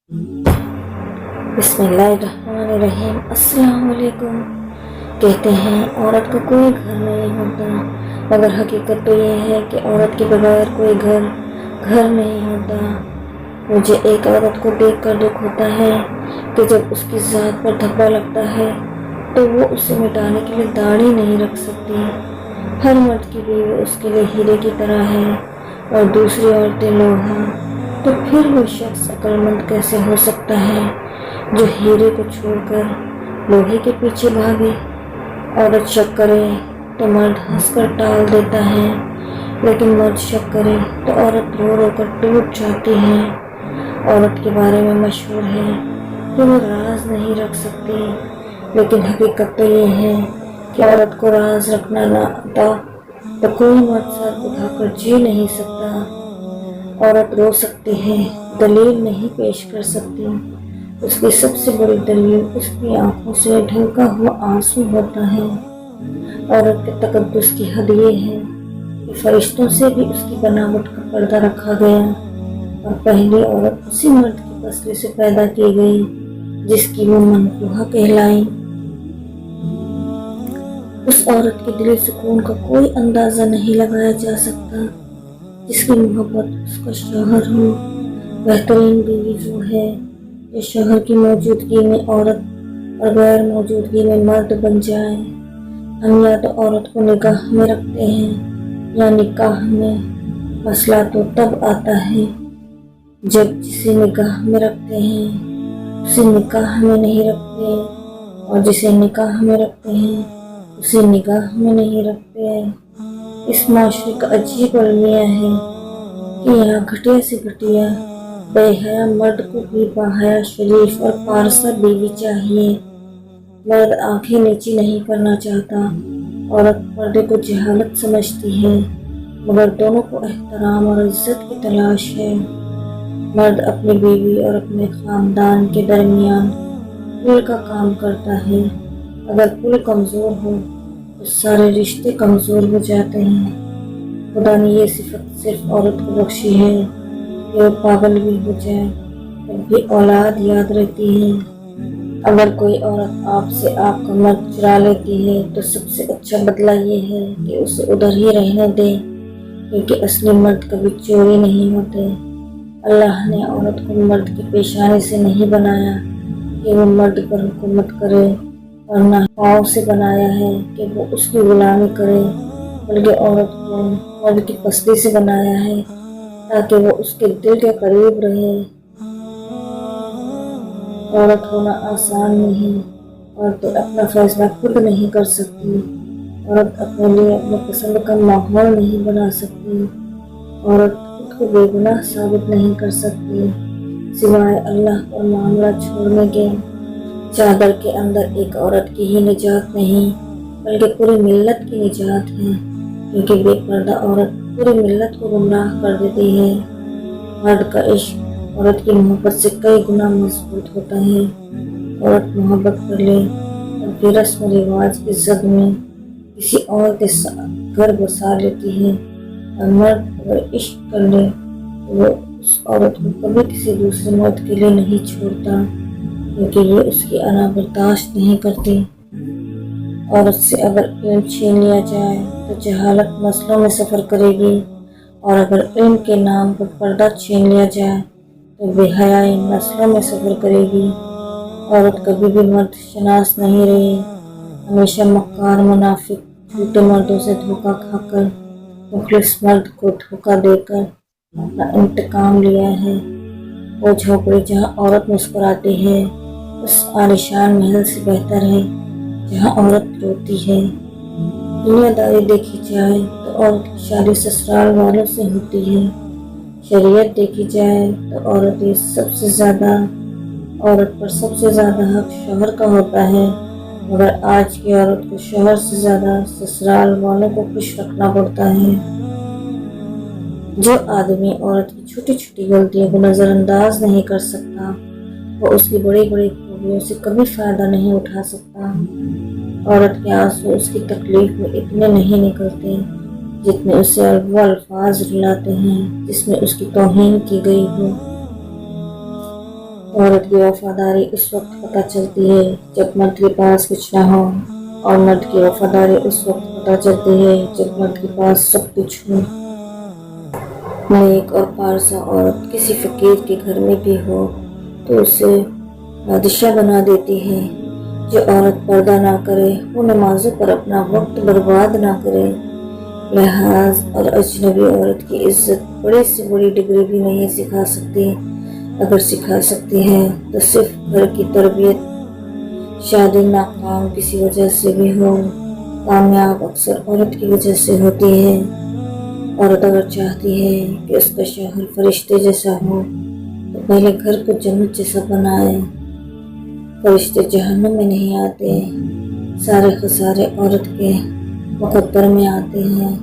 बिस्मिल्लाहिर्रहमानिर्रहीम। अस्सलाम वालेकुम। कहते हैं औरत को कोई घर नहीं होता, मगर हकीकत तो ये है कि औरत के बगैर कोई घर नहीं होता। मुझे एक औरत को देखकर दुख होता है कि जब उसकी ज़ात पर धब्बा लगता है तो वो उसे मिटाने के लिए दाढ़ी नहीं रख सकती। हर मर्द की बीवी उसके लिए हीरे की तरह है और दूसरी औरतें लोहा। तो फिर वो शख्स अक्लमंद कैसे हो सकता है जो हीरे को छोड़कर लोहे के पीछे भागे। औरत शक करे तो मर्द हंसकर टाल देता है, लेकिन मर्द शक करे तो औरत रो रो कर टूट जाती है। औरत के बारे में मशहूर है कि वो राज नहीं रख सकती, लेकिन हकीकत तो ये है कि औरत को राज रखना ना आता तो कोई मर्द सर उठाकर जी नहीं सकता। औरत रो सकती है, दलील नहीं पेश कर सकती। उसकी सबसे बड़ी दलील उसकी आंखों से ढलका हुआ आंसू होता है। औरत के तकद्दुस की हद ये है कि फरिश्तों से भी उसकी बनावट का पर्दा रखा गया और पहली औरत उसी मर्द की पसली से पैदा की गई जिसकी वो मनकूहा कहलाई। उस औरत के दिली सुकून का कोई अंदाजा नहीं लगाया जा सकता। जिसकी मोहब्बत उसका शौहर हो। बेहतरीन बीवी वो है जो शौहर की मौजूदगी में औरत और गैर मौजूदगी में मर्द बन जाए। हम या तो औरत को निगाह में रखते हैं या निकाह में। मसला तो तब आता है जब जिसे निगाह में रखते हैं उसे निकाह में नहीं रखते, और जिसे निकाह में रखते हैं उसे निगाह में नहीं रखते। इस माशरे का अजीब अलमिया है कि यहाँ घटिया से घटिया बेहया मर्द को भी बाहया शरीफ और पारसा बीवी चाहिए। मर्द आंखें नीची नहीं करना चाहता, औरत पर्दे को जहालत समझती है, मगर दोनों को एहतराम और इज्जत की तलाश है। मर्द अपनी बीवी और अपने खानदान के दरमियान पुल का काम करता है। अगर पुल कमज़ोर हो तो सारे रिश्ते कमज़ोर हो जाते हैं। खुदा ने ये सिफत सिर्फ औरत को बख्शी है कि वो पागल भी हो जाए तब भी औलाद याद रहती है। अगर कोई औरत आपसे आपका मर्द चुरा लेती है तो सबसे अच्छा बदला ये है कि उसे उधर ही रहने दे, क्योंकि असली मर्द कभी चोरी नहीं होते। अल्लाह ने औरत को मर्द की पेशानी से नहीं बनाया कि वो मर्द पर हुकूमत करे, और ना पाँव से बनाया है कि वो उसकी गुलामी करे, बल्कि औरत को मर्द की पसली से बनाया है ताकि वो उसके दिल के करीब रहे। औरत होना आसान नहीं। औरतें अपना फैसला खुद नहीं कर सकती। औरत अपने लिए अपने पसंद का माहौल नहीं बना सकती। औरत खुद को बेगुनाह साबित नहीं कर सकती सिवाय अल्लाह पर मामला छोड़ने के। चादर के अंदर एक औरत की ही निजात नहीं बल्कि पूरी मिल्लत की निजात है, क्योंकि बेपर्दा औरत पूरी मिल्लत को गुमराह कर देती है। मर्द का इश्क औरत की मोहब्बत से कई गुना मजबूत होता है। औरत मोहब्बत कर ले और फिर रस्म रिवाज की जद में किसी और के साथ घर बसा लेती है, और मर्द अगर इश्क कर ले तो वो उस औरत को कभी किसी दूसरे मर्द के लिए नहीं छोड़ता, क्योंकि ये उसकी अना बर्दाश्त नहीं करती। औरत से अगर इल्म छीन लिया जाए तो जहालत मसलों में सफ़र करेगी, और अगर इल्म के नाम पर पर्दा छीन लिया जाए तो बेहयाई नस्लों में सफ़र करेगी। औरत कभी भी मर्द शनास नहीं रही। हमेशा मक्कार मुनाफिक झूठे मर्दों से धोखा खाकर मुखलिस मर्द को धोखा देकर अपना इंतकाम लिया है। वो झोपड़ी जहाँ औरत मुस्कुराती है उस आलिशान महल से बेहतर है जहाँ औरत रोती है। दुनियादारी देखी जाए तो औरत की शादी ससुराल वालों से होती है। शरीयत देखी जाए तो औरत पर सबसे ज़्यादा हक शौहर का होता है, मगर आज की औरत को शौहर से ज़्यादा ससुराल वालों को खुश रखना पड़ता है। जो आदमी औरत की छोटी छोटी गलतियों को नज़रअंदाज नहीं कर सकता वो उसकी बड़ी बड़ी खूबियों से कभी फ़ायदा नहीं उठा सकता। औरत के आंसू उसकी तकलीफ में इतने नहीं निकलते जितने उसे वो अल्फाज रुलाते हैं जिसमें उसकी तौहीन की गई हो। عورت کی وفاداری اس وقت پتہ چلتی ہے جب مرد کے پاس کچھ نہ ہو، اور مرد کی وفاداری اس وقت پتہ چلتی ہے جب مرد کے پاس سب کچھ ہو۔ نیک اور پارسا عورت کسی فقیر کے گھر میں بھی ہو تو اسے بادشاہ بنا دیتی ہے۔ جو عورت پردہ نہ کرے وہ نمازوں پر اپنا وقت برباد نہ کرے۔ لحاظ اور اجنبی عورت کی عزت بڑی سے بڑی ڈگری بھی نہیں سکھا سکتی، اگر سکھا سکتی ہے تو صرف گھر کی تربیت۔ شادی ناکام کسی وجہ سے بھی ہو، کامیاب اکثر عورت کی وجہ سے ہوتی ہے۔ عورت اگر چاہتی ہے کہ اس کا شوہر فرشتے جیسا ہو تو پہلے گھر کو جنت جیسا بنائے۔ فرشتے جہنم میں نہیں آتے، سارے خسارے عورت کے مقدر میں آتے ہیں۔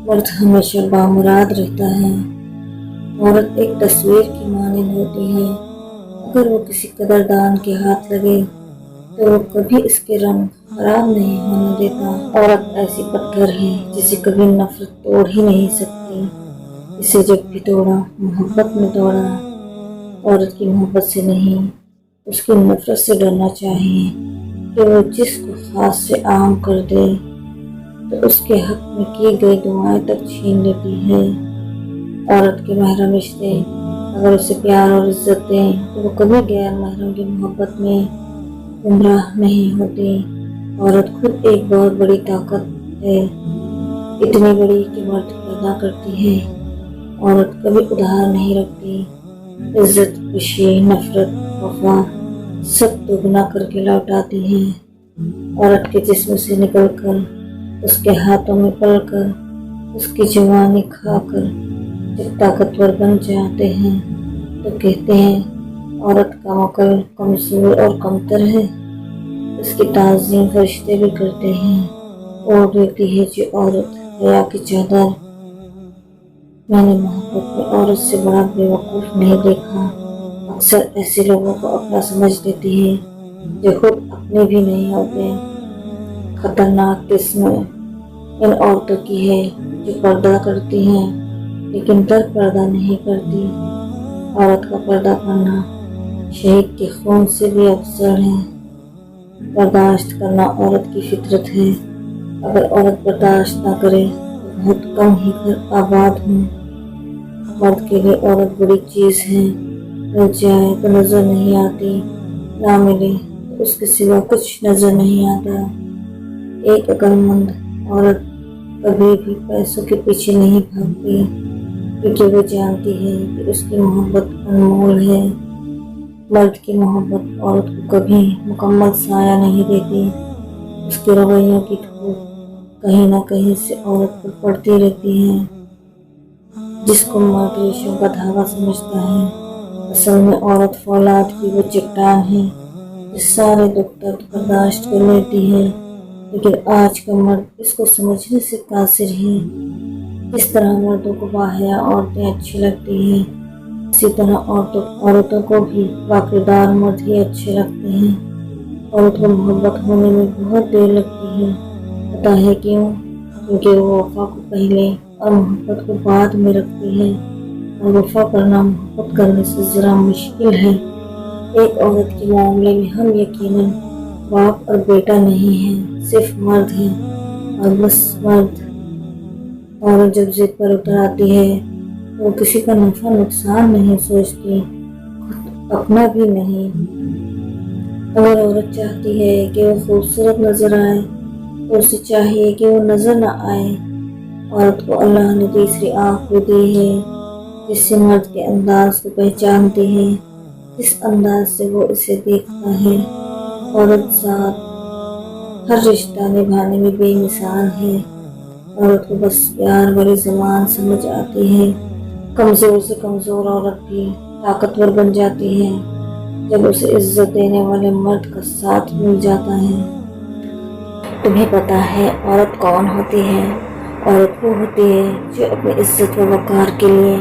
مرد ہمیشہ بامراد رہتا ہے۔ عورت ایک تصویر کی مانند ہوتی ہے، اگر وہ کسی قدردان کے ہاتھ لگے تو وہ کبھی اس کے رنگ خراب نہیں ہونے دیتا۔ عورت ایسی پتھر ہے جسے کبھی نفرت توڑ ہی نہیں سکتی، اسے جب بھی توڑا محبت میں توڑا۔ عورت کی محبت سے نہیں، اس کی نفرت سے ڈرنا چاہیے کہ وہ جس کو خاص سے عام کر دے تو اس کے حق میں کی گئی دعائیں تک چھین لیتی ہے۔ عورت کے محرم رشتے اگر اسے پیار اور عزت دیں تو وہ کبھی غیر محرم کی محبت میں گمراہ نہیں ہوتی۔ عورت خود ایک بہت بڑی طاقت ہے، اتنی بڑی کہ مرد پیدا کرتی ہے۔ عورت کبھی ادھار نہیں رکھتی، عزت، خوشی، نفرت، وفا سب دوگنا کر کے لوٹاتی ہے۔ عورت کے جسم سے نکل کر، اس کے ہاتھوں میں پل کر، اس کی جوانی کھا کر جب طاقتور بن جاتے ہیں تو کہتے ہیں عورت کا مکر کمزور اور کمتر ہے۔ اس کی تعظیم فرشتے بھی کرتے ہیں۔ اوڑھ لیتی ہے جو عورت حیا کی چادر۔ میں نے محبت میں عورت سے بڑا بے وقوف نہیں دیکھا۔ اکثر ایسے لوگوں کو اپنا سمجھ لیتی ہے جو خود اپنے بھی نہیں ہوتے۔ خطرناک قسم ان عورتوں کی ہے جو پردہ کرتی ہیں لیکن در پردہ نہیں کرتی۔ عورت کا پردہ کرنا شہید کے خون سے بھی افضل ہے۔ برداشت کرنا عورت کی فطرت ہے۔ اگر عورت برداشت نہ کرے تو بہت کم ہی گھر آباد ہوں۔ مرد کے لیے عورت بڑی چیز ہے، مل جائے تو نظر نہیں آتی، نہ ملے تو اس کے سوا کچھ نظر نہیں آتا۔ ایک عقل مند عورت کبھی بھی پیسوں کے پیچھے نہیں بھاگتی، کیونکہ وہ جانتی ہے کہ اس کی محبت انمول ہے۔ مرد کی محبت عورت کو کبھی مکمل سایہ نہیں دیتی، اس کے رویوں کی دھوپ کہیں نہ کہیں سے عورت پر پڑتی رہتی ہے۔ جس کو مرد ریشوں کا دھاگا سمجھتا ہے، اصل میں عورت فولاد کی وہ چٹان ہے جو سارے دکھ درد برداشت کر لیتی ہے، لیکن آج کا مرد اس کو سمجھنے سے قاصر ہے۔ اس طرح مردوں کو باحیا عورتیں اچھی لگتی ہیں، اسی طرح عورتوں کو بھی باکردار مرد ہی اچھے لگتے ہیں۔ عورت کو محبت ہونے میں بہت دیر لگتی ہے، پتہ ہے کیوں؟ کیونکہ وہ وفا کو پہلے اور محبت کو بعد میں رکھتی ہے، اور وفا کرنا محبت کرنے سے ذرا مشکل ہے۔ ایک عورت کے معاملے میں ہم یقیناً باپ اور بیٹا نہیں ہیں، صرف مرد ہیں، اور بس مرد۔ عورت جب ضد پر اتر آتی ہے تو وہ کسی کا نفع نقصان نہیں سوچتی، خود اپنا بھی نہیں۔ اگر عورت چاہتی ہے کہ وہ خوبصورت نظر آئے تو اسے چاہیے کہ وہ نظر نہ آئے۔ عورت کو اللہ نے تیسری آنکھ بھی دی ہے جس سے مرد کے انداز کو پہچانتی ہے، جس انداز سے وہ اسے دیکھتا ہے۔ عورت ذات ہر رشتہ نبھانے میں بے مثال ہے۔ عورت کو بس پیار والی زبان سمجھ آتی ہے۔ کمزور سے کمزور عورت بھی طاقتور بن جاتی ہے جب اسے عزت دینے والے مرد کا ساتھ مل جاتا ہے۔ تمہیں پتا ہے عورت کون ہوتی ہے؟ عورت وہ ہوتی ہے جو اپنی عزت و وقار کے لیے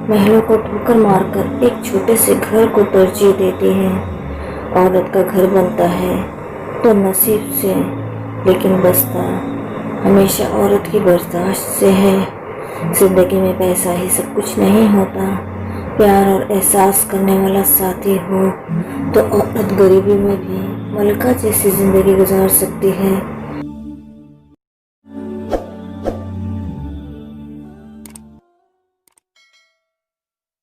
محلوں کو ٹھوکر مار کر ایک چھوٹے سے گھر کو ترجیح دیتی ہے۔ عورت کا گھر بنتا ہے تو نصیب سے، لیکن بستا ہمیشہ عورت کی برداشت سے ہے۔ زندگی میں پیسہ ہی سب کچھ نہیں ہوتا، پیار اور احساس کرنے والا ساتھی ہو تو عورت غریبی میں بھی ملکہ جیسی زندگی گزار سکتی ہے۔